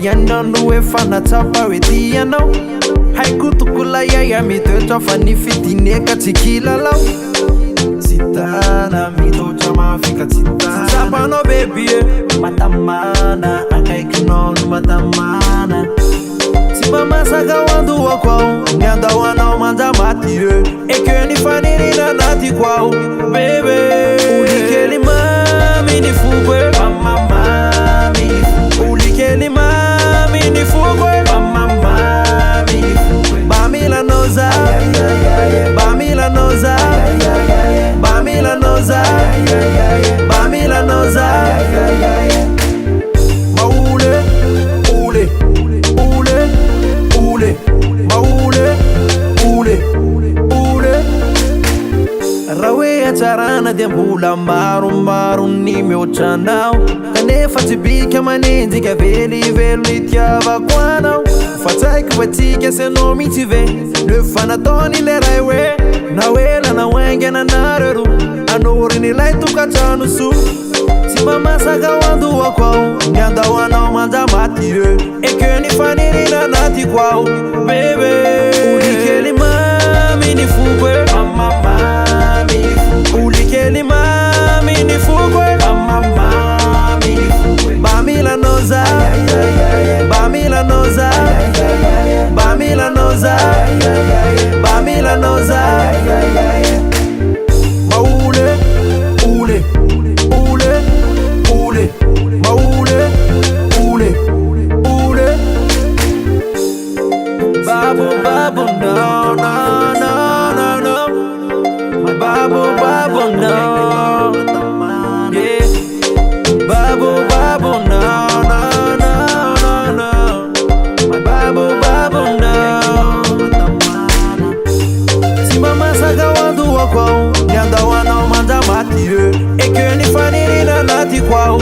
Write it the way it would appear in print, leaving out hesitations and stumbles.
Ianao efa natsapa hoe tianao haiko tokola iaia mitoetra fa ny fidineka tsy kilalao tsy tana mitoetra mafika tsy tana tsapanao beby matamana akaikinao no matamana tsy mamasaka hoandohako ao ny andahoanao manjamaty eke ny fanirina natiko ao bebe olikely mami ny foko mamamami ny foko olikely mami ny foko mamamami ny foko bamila noza bamila noza bamila noza bamila noza maule ule ule ule maule ule ule rawe atsarana dia mbola maromaro ny mihoatranao kanefa tsy bika manenjika velivelo ny tiavako anao fa tsaiko fa tsika sanao mihitsy ve nefa nataony le ray hoe na ela na oaingana narero anory ny lay tokantrano so tsy mamasaka hoandohako ao ny andahoanao manjamaty eke ny fanirina natiko ao bebe olikely mami ny foko mamamami ny foko olikely mami ny foko mamamami ny foko bamila noza bamila noza bamila noza bamila noza maule ule ule ule maule ule ule babu babu no no no no no my babu babu no yeah babu babu no no no no no my babu babu no si mamasaka hoandohako ao ny andahoanao manjamaty eke ny fanirina natiko ao